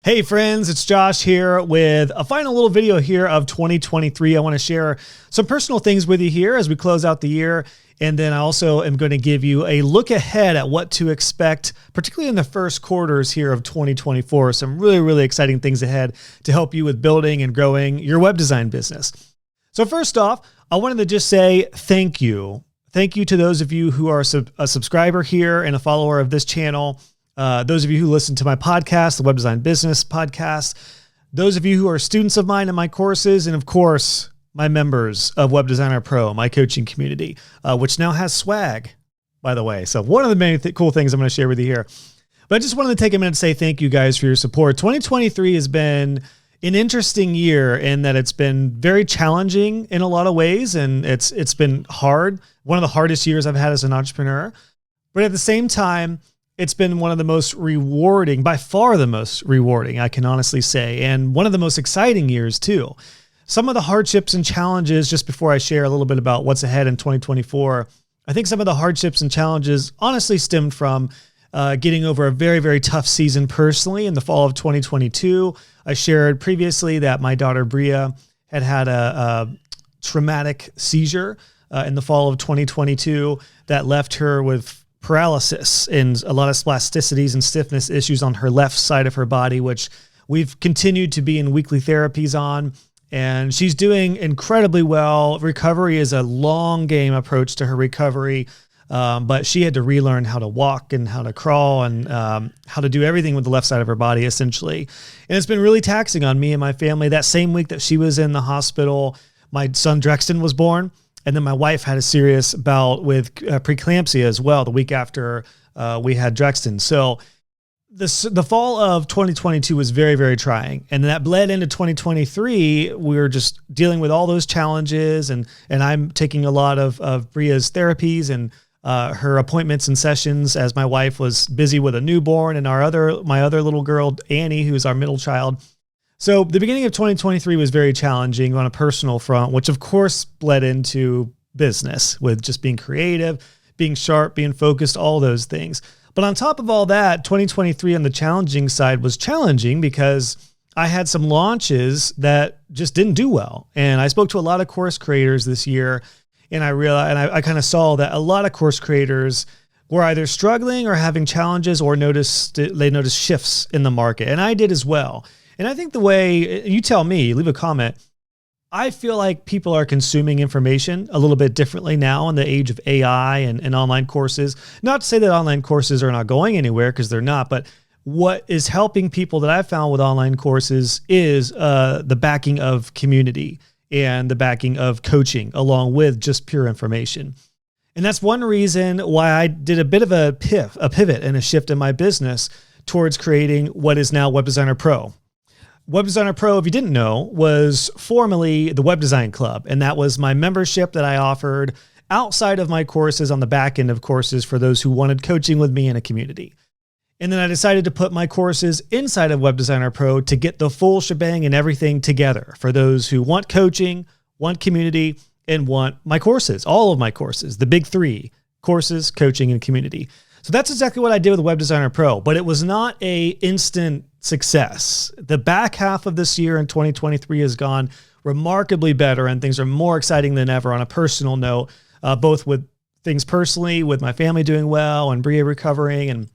Hey friends, it's Josh here with a final little video here of 2023. I want to share some personal things with you here as we close out the year. And then I also am going to give you a look ahead at what to expect, particularly in the first quarters here of 2024. Some really exciting things ahead to help you with building and growing your web design business. So first off, I wanted to just say thank you. Thank you to those of you who are a subscriber here and a follower of this channel. Those of you who listen to my podcast, the Web Design Business Podcast, those of you who are students of mine in my courses, and of course, my members of Web Designer Pro, my coaching community, which now has swag, by the way. So one of the many cool things I'm going to share with you here. But I just wanted to take a minute to say thank you guys for your support. 2023 has been an interesting year in that it's been very challenging in a lot of ways, and it's been hard. One of the hardest years I've had as an entrepreneur. But at the same time, it's been one of the most rewarding, by far the most rewarding, I can honestly say, and one of the most exciting years too. Some of the hardships and challenges, just before I share a little bit about what's ahead in 2024, I think some of the hardships and challenges honestly stemmed from getting over a very tough season personally in the fall of 2022. I shared previously that my daughter Bria had a traumatic seizure in the fall of 2022 that left her with paralysis and a lot of spasticities and stiffness issues on her left side of her body, which we've continued to be in weekly therapies on. And she's doing incredibly well. Recovery is a long game approach to her recovery. But she had to relearn how to walk and how to crawl and how to do everything with the left side of her body, essentially. And it's been really taxing on me and my family. That same week that she was in the hospital, my son Drexton was born. And then my wife had a serious bout with preeclampsia as well the week after we had Drexton. So the fall of 2022 was very trying. And that bled into 2023. We were just dealing with all those challenges. And I'm taking a lot of Bria's therapies and her appointments and sessions as my wife was busy with a newborn and my other little girl, Annie, who's our middle child. So the beginning of 2023 was very challenging on a personal front, which of course bled into business with just being creative, being sharp, being focused, all those things. But on top of all that, 2023 on the challenging side was challenging because I had some launches that just didn't do well. And I spoke to a lot of course creators this year, and I realized, and I kind of saw that a lot of course creators were either struggling or having challenges or they noticed shifts in the market. And I did as well. And I think the way, you tell me, leave a comment, I feel like people are consuming information a little bit differently now in the age of AI and online courses. Not to say that online courses are not going anywhere, because they're not, but what is helping people that I've found with online courses is the backing of community and the backing of coaching along with just pure information. And that's one reason why I did a bit of a pivot and a shift in my business towards creating what is now Web Designer Pro. Web Designer Pro, if you didn't know, was formerly the Web Design Club. And that was my membership that I offered outside of my courses on the back end of courses for those who wanted coaching with me in a community. And then I decided to put my courses inside of Web Designer Pro to get the full shebang and everything together for those who want coaching, want community, and want my courses, all of my courses, the big three: courses, coaching, and community. So that's exactly what I did with Web Designer Pro, but it was not an instant success. The back half of this year in 2023 has gone remarkably better, and things are more exciting than ever on a personal note, both with things personally, with my family doing well and Bria recovering and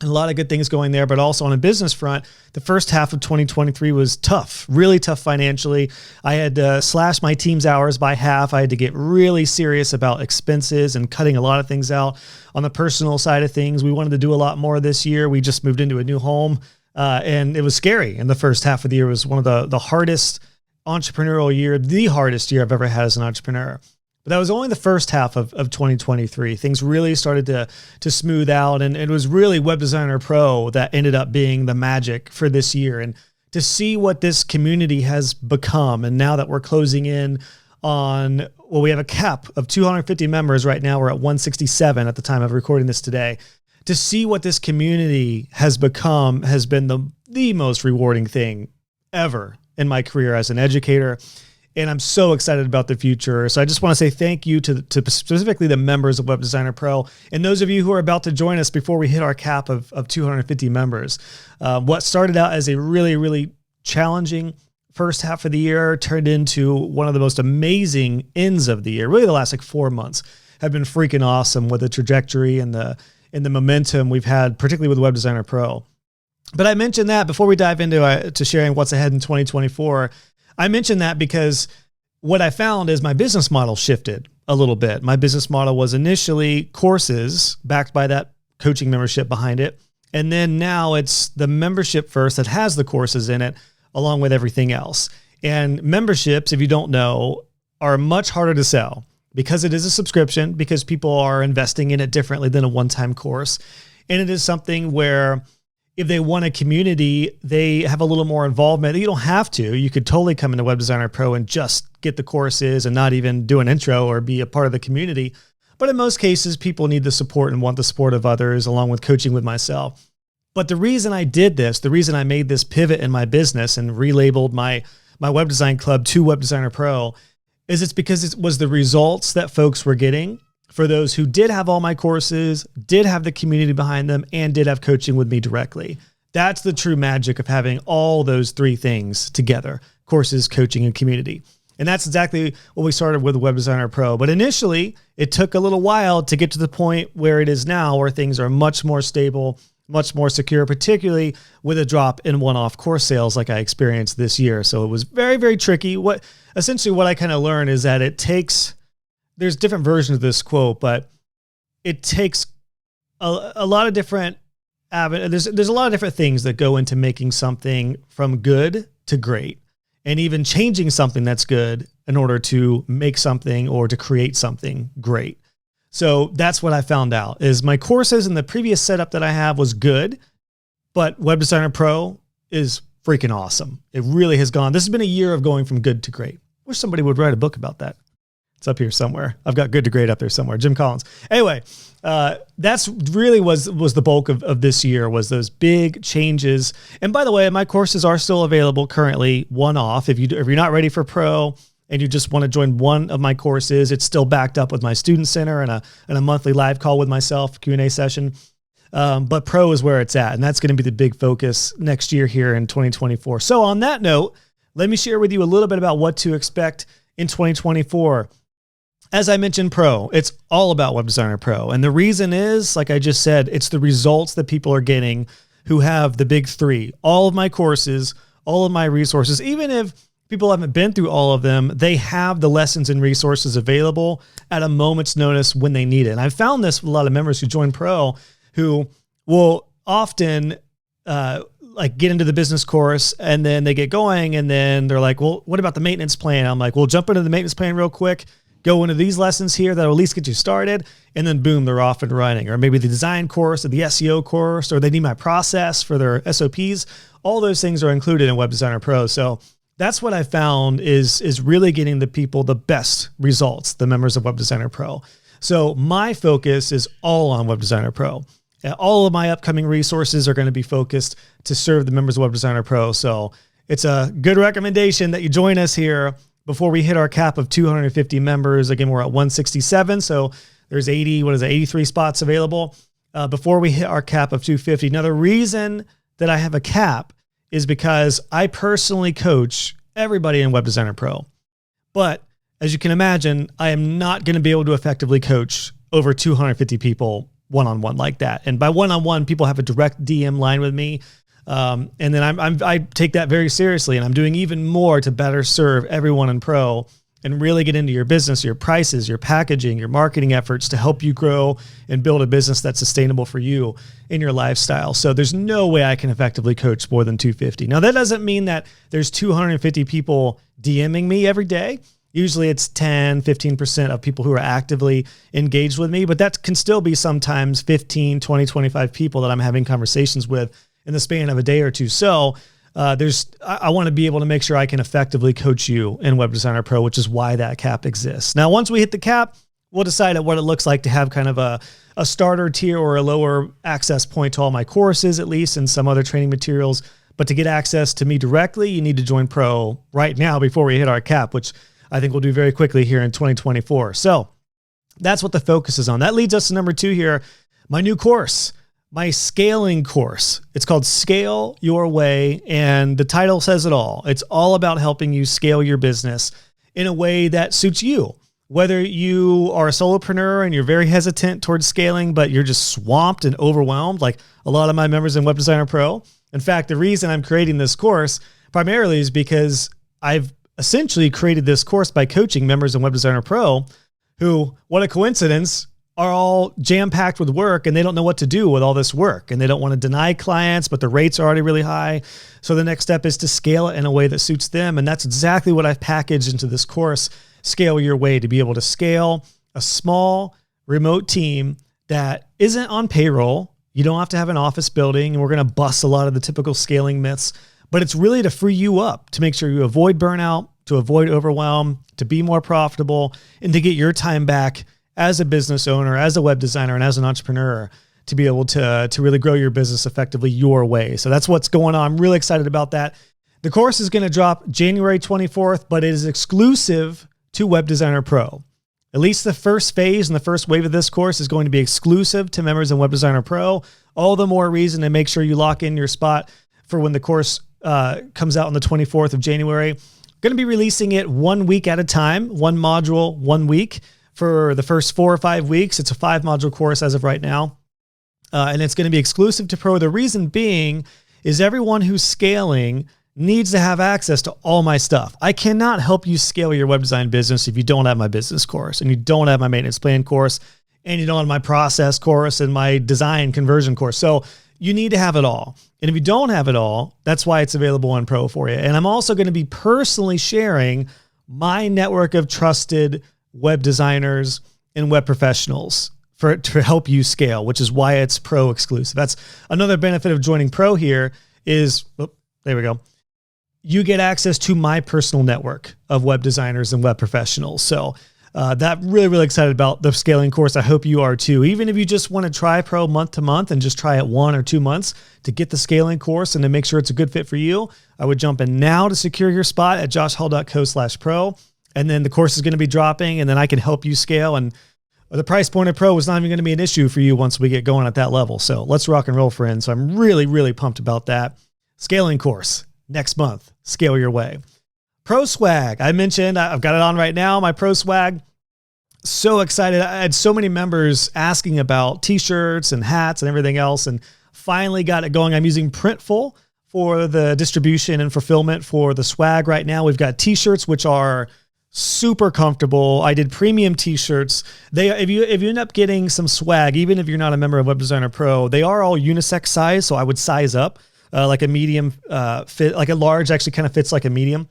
a lot of good things going there, but also on a business front, the first half of 2023 was tough, really tough financially. I had to slash my team's hours by half. I had to get really serious about expenses and cutting a lot of things out. On the personal side of things, we wanted to do a lot more this year. We just moved into a new home, and it was scary. And the first half of the year was one of the hardest entrepreneurial year, the hardest year I've ever had as an entrepreneur. But that was only the first half of 2023. Things really started to smooth out, and it was really Web Designer Pro that ended up being the magic for this year. And to see what this community has become, and now that we're closing in on, well, we have a cap of 250 members right now. We're at 167 at the time of recording this today. To see what this community has become has been the most rewarding thing ever in my career as an educator. And I'm so excited about the future. So I just want to say thank you to specifically the members of Web Designer Pro and those of you who are about to join us before we hit our cap of 250 members. What started out as a really, really challenging first half of the year turned into one of the most amazing ends of the year. Really the last like 4 months have been freaking awesome with the trajectory and the momentum we've had, particularly with Web Designer Pro. But I mentioned that before we dive into to sharing what's ahead in 2024. I mentioned that because what I found is my business model shifted a little bit. My business model was initially courses backed by that coaching membership behind it. And then now it's the membership first that has the courses in it along with everything else. And memberships, if you don't know, are much harder to sell because it is a subscription, because people are investing in it differently than a one-time course. And it is something where if they want a community, they have a little more involvement. You don't have to. You could totally come into Web Designer Pro and just get the courses and not even do an intro or be a part of the community. But in most cases, people need the support and want the support of others along with coaching with myself. But the reason I did this, the reason I made this pivot in my business and relabeled my web design club to Web Designer Pro is it's because it was the results that folks were getting for those who did have all my courses, did have the community behind them, and did have coaching with me directly. That's the true magic of having all those three things together: courses, coaching, and community. And that's exactly what we started with Web Designer Pro. But initially, it took a little while to get to the point where it is now, where things are much more stable, much more secure, particularly with a drop in one-off course sales like I experienced this year. So it was very, very tricky. Essentially what I kind of learned is that there's different versions of this quote, but it takes a lot of different there's a lot of different things that go into making something from good to great, and even changing something that's good in order to make something or to create something great. So that's what I found out is my courses and the previous setup that I have was good, but Web Designer Pro is freaking awesome. It really has gone. This has been a year of going from good to great. Wish somebody would write a book about that. It's up here somewhere. I've got good to great up there somewhere. Jim Collins. Anyway, that's really was the bulk of this year, was those big changes. And by the way, my courses are still available currently, one-off. If you're not ready for Pro and you just want to join one of my courses, it's still backed up with my student center and a monthly live call with myself, Q&A session. But Pro is where it's at, and that's going to be the big focus next year here in 2024. So on that note, let me share with you a little bit about what to expect in 2024. As I mentioned, Pro, it's all about Web Designer Pro. And the reason is, like I just said, it's the results that people are getting who have the big three: all of my courses, all of my resources. Even if people haven't been through all of them, they have the lessons and resources available at a moment's notice when they need it. And I've found this with a lot of members who join Pro who will often like get into the business course and then they get going and then they're like, well, what about the maintenance plan? I'm like, well, jump into the maintenance plan real quick, go into these lessons here that'll at least get you started, and then boom, they're off and running. Or maybe the design course or the SEO course, or they need my process for their SOPs. All those things are included in Web Designer Pro. So that's what I found is really getting the people the best results, the members of Web Designer Pro. So my focus is all on Web Designer Pro. All of my upcoming resources are going to be focused to serve the members of Web Designer Pro. So it's a good recommendation that you join us here before we hit our cap of 250 members. Again, we're at 167. So there's 83 spots available before we hit our cap of 250. Now, the reason that I have a cap is because I personally coach everybody in Web Designer Pro. But as you can imagine, I am not going to be able to effectively coach over 250 people one-on-one like that. And by one-on-one, people have a direct DM line with me. And then I take that very seriously, and I'm doing even more to better serve everyone in Pro and really get into your business, your prices, your packaging, your marketing efforts to help you grow and build a business that's sustainable for you in your lifestyle. So there's no way I can effectively coach more than 250. Now, that doesn't mean that there's 250 people DMing me every day. Usually it's 10, 15% of people who are actively engaged with me, but that can still be sometimes 15, 20, 25 people that I'm having conversations with in the span of a day or two. So I want to be able to make sure I can effectively coach you in Web Designer Pro, which is why that cap exists. Now, once we hit the cap, we'll decide what it looks like to have kind of a starter tier or a lower access point to all my courses, at least, and some other training materials. But to get access to me directly, you need to join Pro right now before we hit our cap, which I think we'll do very quickly here in 2024. So that's what the focus is on. That leads us to number 2 here, my new course, my scaling course. It's called Scale Your Way, and the title says it all. It's all about helping you scale your business in a way that suits you. Whether you are a solopreneur and you're very hesitant towards scaling, but you're just swamped and overwhelmed, like a lot of my members in Web Designer Pro. In fact, the reason I'm creating this course primarily is because I've essentially created this course by coaching members in Web Designer Pro who, what a coincidence, are all jam-packed with work and they don't know what to do with all this work, and they don't want to deny clients, but the rates are already really high. So the next step is to scale it in a way that suits them. And that's exactly what I've packaged into this course, Scale Your Way, to be able to scale a small remote team that isn't on payroll. You don't have to have an office building, and we're going to bust a lot of the typical scaling myths, but it's really to free you up, to make sure you avoid burnout, to avoid overwhelm, to be more profitable, and to get your time back as a business owner, as a web designer, and as an entrepreneur, to be able to really grow your business effectively your way. So that's what's going on. I'm really excited about that. The course is going to drop January 24th, but it is exclusive to Web Designer Pro. At least the first phase and the first wave of this course is going to be exclusive to members in Web Designer Pro. All the more reason to make sure you lock in your spot for when the course comes out on the 24th of January. Going to be releasing it 1 week at a time, one module, 1 week. For the first 4 or 5 weeks. It's a 5-module course as of right now. And it's going to be exclusive to Pro. The reason being is everyone who's scaling needs to have access to all my stuff. I cannot help you scale your web design business if you don't have my business course, and you don't have my maintenance plan course, and you don't have my process course and my design conversion course. So you need to have it all. And if you don't have it all, that's why it's available on Pro for you. And I'm also going to be personally sharing my network of trusted web designers and web professionals to help you scale, which is why it's Pro exclusive. That's another benefit of joining Pro here is, there we go. You get access to my personal network of web designers and web professionals. So that really excited about the scaling course. I hope you are too. Even if you just want to try Pro month to month and just try it 1 or 2 months to get the scaling course and to make sure it's a good fit for you, I would jump in now to secure your spot at joshhall.co/pro. And then the course is going to be dropping, and then I can help you scale. And the price point of Pro is not even going to be an issue for you once we get going at that level. So let's rock and roll, friends. So I'm really pumped about that. Scaling course next month. Scale Your Way. Pro swag. I mentioned I've got it on right now. My Pro swag. So excited. I had so many members asking about t-shirts and hats and everything else, and finally got it going. I'm using Printful for the distribution and fulfillment for the swag right now. We've got t-shirts, which are super comfortable. I did premium t-shirts. If you end up getting some swag, even if you're not a member of Web Designer Pro, they are all unisex size. So I would size up like a medium fit, like a large actually kind of fits like a medium.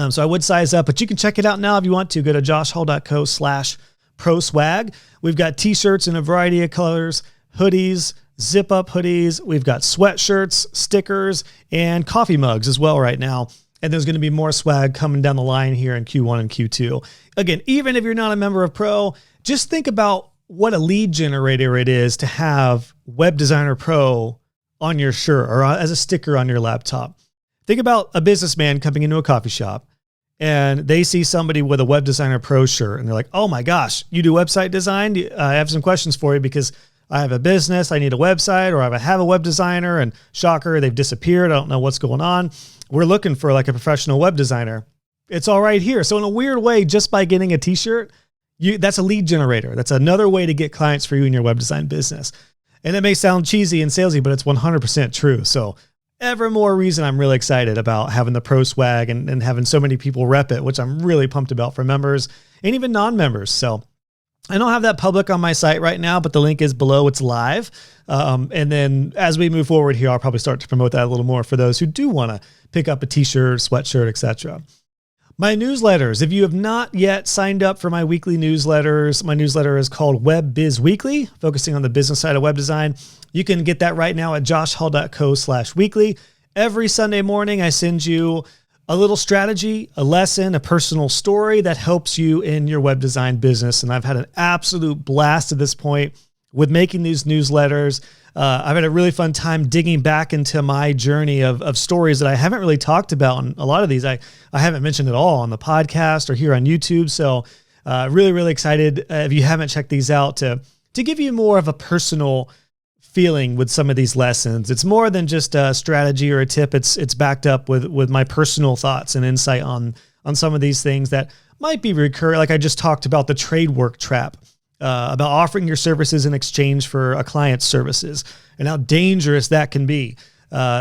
So I would size up, but you can check it out now if you want to. Go to joshhall.co/pro swag. We've got t-shirts in a variety of colors, hoodies, zip up hoodies. We've got sweatshirts, stickers, and coffee mugs as well right now. And there's going to be more swag coming down the line here in Q1 and Q2. Again, even if you're not a member of Pro, just think about what a lead generator it is to have Web Designer Pro on your shirt or as a sticker on your laptop. Think about a businessman coming into a coffee shop and they see somebody with a Web Designer Pro shirt and they're like, oh my gosh, you do website design? I have some questions for you because I have a business, I need a website, or I have a web designer, and shocker, they've disappeared. I don't know what's going on. We're looking for like a professional web designer. It's all right here. So in a weird way, just by getting a t-shirt, that's a lead generator. That's another way to get clients for you in your web design business. And it may sound cheesy and salesy, but it's 100% true. So ever more reason I'm really excited about having the Pro swag and having so many people rep it, which I'm really pumped about for members and even non-members. So I don't have that public on my site right now, but the link is below. It's live. And then as we move forward here, I'll probably start to promote that a little more for those who do want to pick up a t-shirt, sweatshirt, etc. My newsletters. If you have not yet signed up for my weekly newsletters, my newsletter is called Biz Weekly, focusing on the business side of web design. You can get that right now at joshhall.co/weekly. Every Sunday morning, I send you a little strategy, a lesson, a personal story that helps you in your web design business. And I've had an absolute blast at this point. with making these newsletters. I've had a really fun time digging back into my journey of stories that I haven't really talked about. And a lot of these I haven't mentioned at all on the podcast or here on YouTube. So really, really excited if you haven't checked these out to give you more of a personal feeling with some of these lessons. It's more than just a strategy or a tip. It's backed up with my personal thoughts and insight on some of these things that might be recurring. Like I just talked about the trade work trap, about offering your services in exchange for a client's services and how dangerous that can be.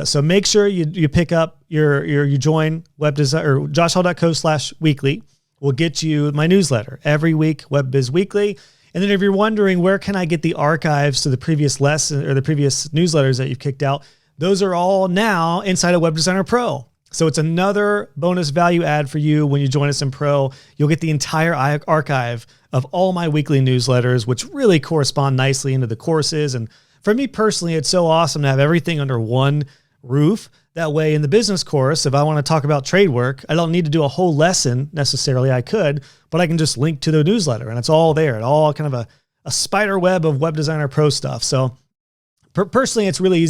So make sure you pick up you join web design or joshhall.co/weekly will get you my newsletter every week, Biz Weekly. And then if you're wondering, where can I get the archives to the previous lesson or the previous newsletters that you've kicked out? Those are all now inside of Web Designer Pro. So it's another bonus value add for you when you join us in Pro. You'll get the entire archive of all my weekly newsletters, which really correspond nicely into the courses. And for me personally, it's so awesome to have everything under one roof. That way in the business course, if I want to talk about trade work, I don't need to do a whole lesson necessarily. I could, but I can just link to the newsletter and it's all there. It's all kind of a spider web of Web Designer Pro stuff. So personally, it's really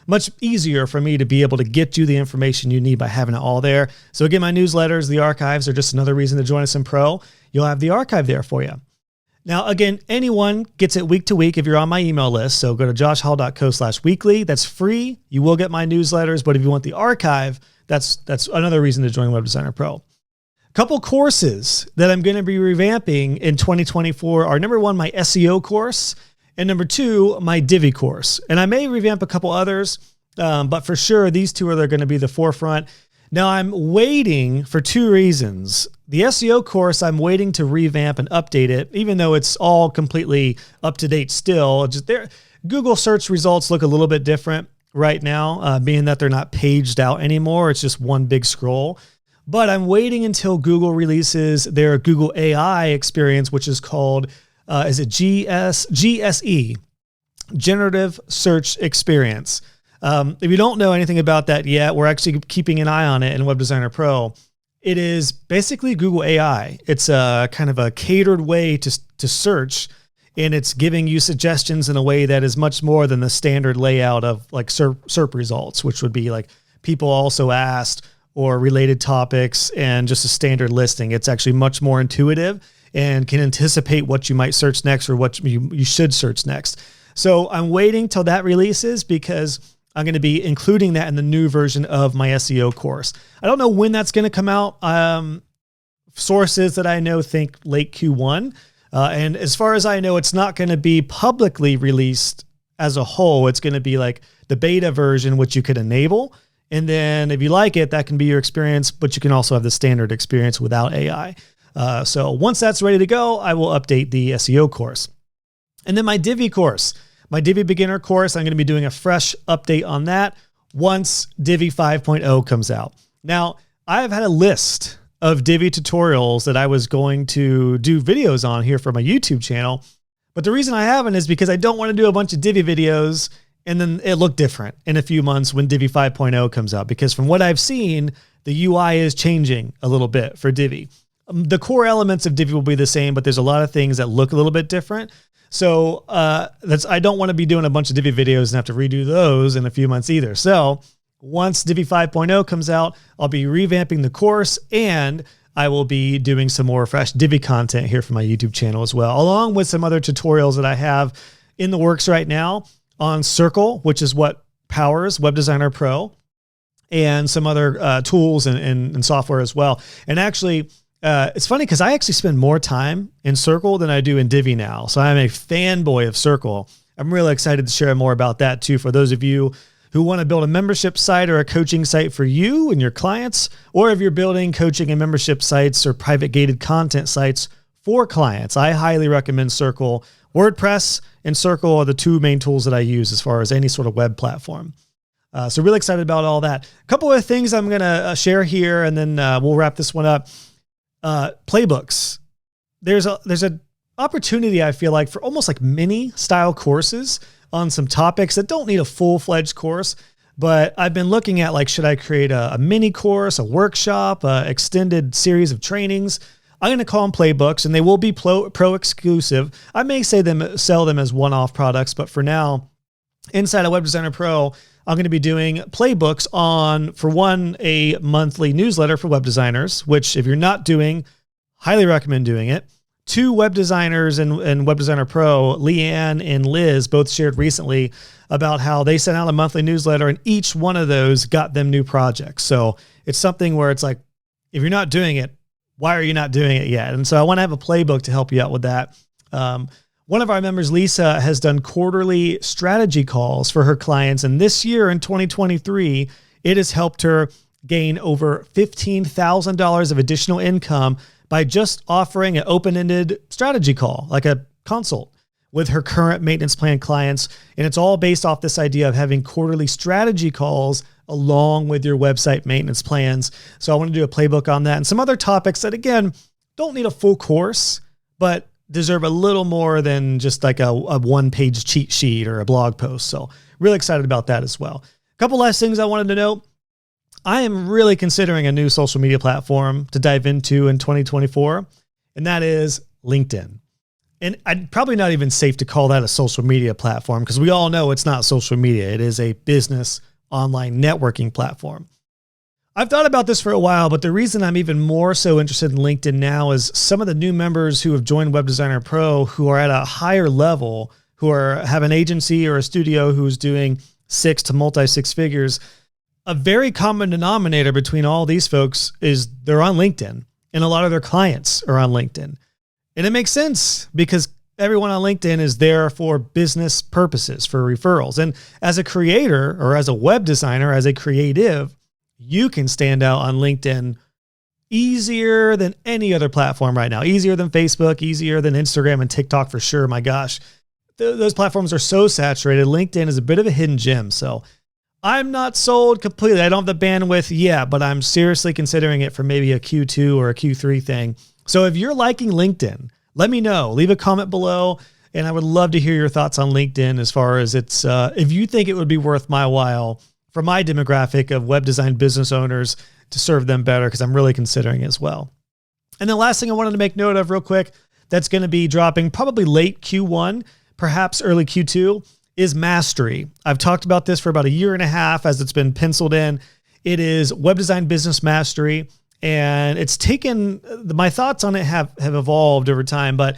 much easier for me to be able to get you the information you need by having it all there. So again, my newsletters, the archives are just another reason to join us in Pro. You'll have the archive there for you. Now, again, anyone gets it week to week if you're on my email list. So go to joshhall.co/weekly. That's free. You will get my newsletters, but if you want the archive, that's another reason to join Web Designer Pro. A couple courses that I'm going to be revamping in 2024 are number one, my SEO course, and number two, my Divi course. And I may revamp a couple others, but for sure, these two are going to be the forefront. Now I'm waiting for two reasons. The SEO course, I'm waiting to revamp and update it, even though it's all completely up to date still. Google search results look a little bit different right now, being that they're not paged out anymore. It's just one big scroll. But I'm waiting until Google releases their Google AI experience, which is called, is it GSE, Generative Search Experience. If you don't know anything about that yet, we're actually keeping an eye on it in Web Designer Pro. It is basically Google AI. It's a kind of a catered way to search, and it's giving you suggestions in a way that is much more than the standard layout of like SERP results, which would be like people also asked or related topics and just a standard listing. It's actually much more intuitive and can anticipate what you might search next or what you should search next. So I'm waiting till that releases because I'm going to be including that in the new version of my SEO course. I don't know when that's going to come out. Sources that I know think late Q1. And as far as I know, it's not going to be publicly released as a whole. It's going to be like the beta version, which you could enable. And then if you like it, that can be your experience, but you can also have the standard experience without AI. So once that's ready to go, I will update the SEO course. And then my Divi course. My Divi beginner course, I'm going to be doing a fresh update on that once Divi 5.0 comes out. Now, I've had a list of Divi tutorials that I was going to do videos on here for my YouTube channel, but the reason I haven't is because I don't want to do a bunch of Divi videos and then it look different in a few months when Divi 5.0 comes out, because from what I've seen, the UI is changing a little bit for Divi. The core elements of Divi will be the same, but there's a lot of things that look a little bit different. So I don't want to be doing a bunch of Divi videos and have to redo those in a few months either. So once Divi 5.0 comes out, I'll be revamping the course and I will be doing some more fresh Divi content here for my YouTube channel as well, along with some other tutorials that I have in the works right now on Circle, which is what powers Web Designer Pro, and some other tools and software as well. And actually, it's funny because I actually spend more time in Circle than I do in Divi now. So I'm a fanboy of Circle. I'm really excited to share more about that too for those of you who want to build a membership site or a coaching site for you and your clients, or if you're building coaching and membership sites or private gated content sites for clients. I highly recommend Circle. WordPress and Circle are the two main tools that I use as far as any sort of web platform. So really excited about all that. A couple of things I'm going to share here, and then we'll wrap this one up. Playbooks. There's an opportunity, I feel like, for almost like mini style courses on some topics that don't need a full-fledged course, but I've been looking at like, should I create a mini course, a workshop, a extended series of trainings? I'm going to call them Playbooks, and they will be pro exclusive. I may sell them as one-off products, but for now, inside of Web Designer Pro, I'm going to be doing Playbooks on, for one, a monthly newsletter for web designers, which if you're not doing, highly recommend doing it. 2 web designers in Web Designer Pro, Leanne and Liz, both shared recently about how they sent out a monthly newsletter and each one of those got them new projects. So it's something where it's like, if you're not doing it, why are you not doing it yet? And so I want to have a playbook to help you out with that. One of our members, Lisa, has done quarterly strategy calls for her clients. And this year in 2023, it has helped her gain over $15,000 of additional income by just offering an open-ended strategy call, like a consult with her current maintenance plan clients. And it's all based off this idea of having quarterly strategy calls along with your website maintenance plans. So I want to do a playbook on that and some other topics that, again, don't need a full course, but deserve a little more than just like a one-page cheat sheet or a blog post. So really excited about that as well. A couple last things I wanted to note. I am really considering a new social media platform to dive into in 2024, and that is LinkedIn. And I'd probably not even safe to call that a social media platform because we all know it's not social media. It is a business online networking platform. I've thought about this for a while, but the reason I'm even more so interested in LinkedIn now is some of the new members who have joined Web Designer Pro who are at a higher level, who have an agency or a studio who's doing 6 to multi-6 figures. A very common denominator between all these folks is they're on LinkedIn, and a lot of their clients are on LinkedIn. And it makes sense because everyone on LinkedIn is there for business purposes, for referrals. And as a creator or as a web designer, as a creative, you can stand out on LinkedIn easier than any other platform right now. Easier than Facebook, easier than Instagram and TikTok for sure. My gosh, those platforms are so saturated. LinkedIn is a bit of a hidden gem. So I'm not sold completely. I don't have the bandwidth yet, but I'm seriously considering it for maybe a Q2 or a Q3 thing. So if you're liking LinkedIn, let me know. Leave a comment below, and I would love to hear your thoughts on LinkedIn as far as it's, if you think it would be worth my while for my demographic of web design business owners to serve them better, because I'm really considering it as well. And the last thing I wanted to make note of real quick, that's going to be dropping probably late Q1, perhaps early Q2, is Mastery. I've talked about this for about 1.5 years as it's been penciled in. It is Web Design Business Mastery, and it's taken, my thoughts on it have evolved over time, but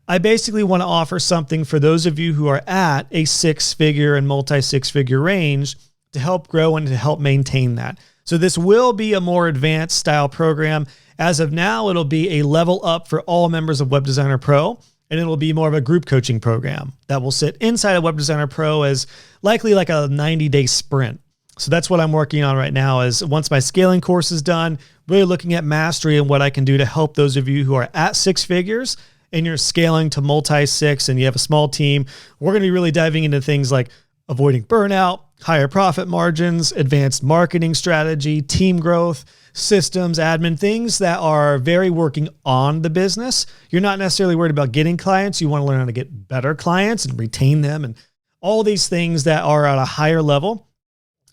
I basically want to offer something for those of you who are at a 6-figure and multi-6-figure range to help grow and to help maintain that. So this will be a more advanced style program. As of now, it'll be a level up for all members of Web Designer Pro, and it'll be more of a group coaching program that will sit inside of Web Designer Pro as likely like a 90-day sprint. So that's what I'm working on right now is once my scaling course is done, really looking at Mastery and what I can do to help those of you who are at 6 figures and you're scaling to multi-6 and you have a small team. We're going to be really diving into things like avoiding burnout, higher profit margins, advanced marketing strategy, team growth, systems, admin, things that are very working on the business. You're not necessarily worried about getting clients. You want to learn how to get better clients and retain them and all these things that are at a higher level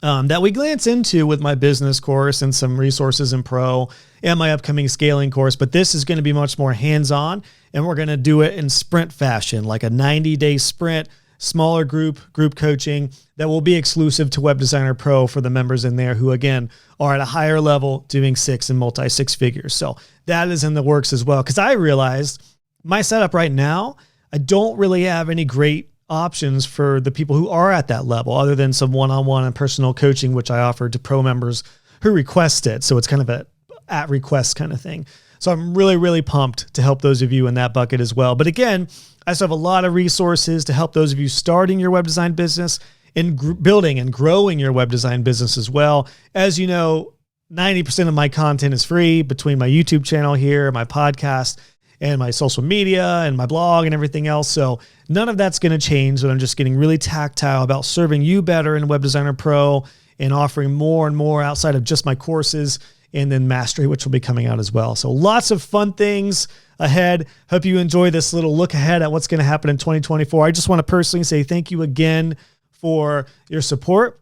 that we glance into with my business course and some resources in Pro and my upcoming scaling course. But this is going to be much more hands-on, and we're going to do it in sprint fashion, like a 90-day sprint, smaller group coaching that will be exclusive to Web Designer Pro for the members in there who, again, are at a higher level doing 6 and multi-6 figures. So that is in the works as well. Because I realized my setup right now, I don't really have any great options for the people who are at that level other than some one-on-one and personal coaching, which I offer to Pro members who request it. So it's kind of a at request kind of thing. So I'm really, really pumped to help those of you in that bucket as well. But again, I still have a lot of resources to help those of you starting your web design business and building and growing your web design business as well. As you know, 90% of my content is free between my YouTube channel here, my podcast, and my social media and my blog and everything else. So none of that's going to change, but I'm just getting really tactile about serving you better in Web Designer Pro and offering more and more outside of just my courses and then Mastery, which will be coming out as well. So lots of fun things ahead. Hope you enjoy this little look ahead at what's going to happen in 2024. I just want to personally say thank you again for your support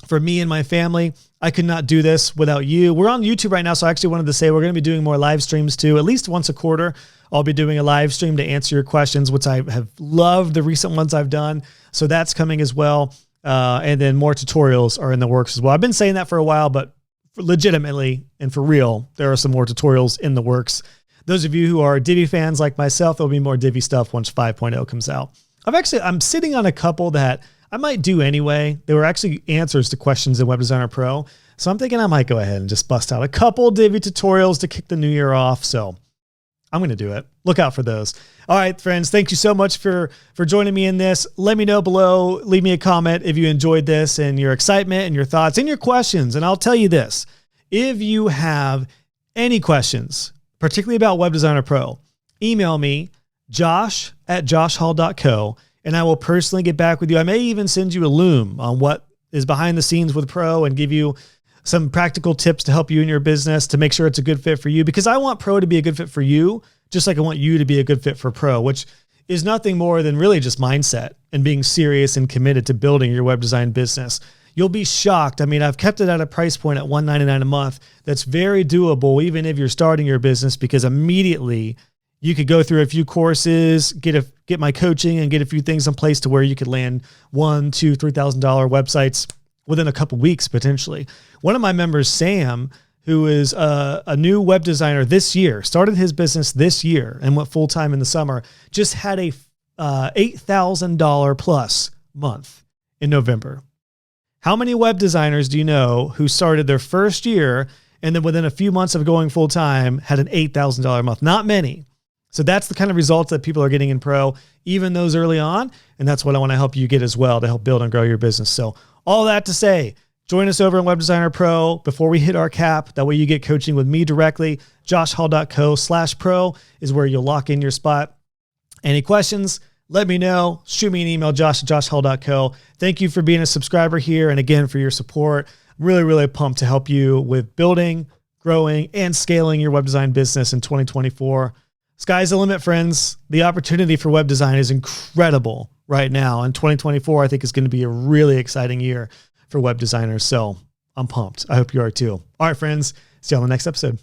for me and my family. I could not do this without you. We're on YouTube right now, so I actually wanted to say we're going to be doing more live streams too. At least once a quarter, I'll be doing a live stream to answer your questions, which I have loved the recent ones I've done. So that's coming as well. And then more tutorials are in the works as well. I've been saying that for a while, but legitimately and for real, there are some more tutorials in the works. Those of you who are Divi fans like myself, there'll be more Divi stuff once 5.0 comes out. I'm sitting on a couple that I might do anyway. They were actually answers to questions in Web Designer Pro. So I'm thinking I might go ahead and just bust out a couple Divi tutorials to kick the new year off. So I'm going to do it. Look out for those. All right, friends. Thank you so much for joining me in this. Let me know below. Leave me a comment if you enjoyed this and your excitement and your thoughts and your questions. And I'll tell you this, if you have any questions, particularly about Web Designer Pro, email me, josh@joshhall.co. and I will personally get back with you. I may even send you a Loom on what is behind the scenes with Pro and give you some practical tips to help you in your business to make sure it's a good fit for you, because I want Pro to be a good fit for you, just like I want you to be a good fit for Pro, which is nothing more than really just mindset and being serious and committed to building your web design business. You'll be shocked. I mean, I've kept it at a price point at $199 a month. That's very doable, even if you're starting your business, because immediately you could go through a few courses, get my coaching, and get a few things in place to where you could land $1,000, $2,000, $3,000 websites within a couple weeks, potentially. One of my members, Sam, who is a new web designer this year, started his business this year and went full-time in the summer, just had a $8,000 plus month in November. How many web designers do you know who started their first year and then within a few months of going full-time had an $8,000 month? Not many. So that's the kind of results that people are getting in Pro, even those early on. And that's what I want to help you get as well to help build and grow your business. So all that to say, join us over in Web Designer Pro before we hit our cap. That way you get coaching with me directly. joshhall.co/pro is where you'll lock in your spot. Any questions? Let me know. Shoot me an email, josh@joshhall.co. Thank you for being a subscriber here. And again, for your support. I'm really, really pumped to help you with building, growing, and scaling your web design business in 2024. Sky's the limit, friends. The opportunity for web design is incredible right now. And 2024, I think, is going to be a really exciting year for web designers. So I'm pumped. I hope you are too. All right, friends. See you on the next episode.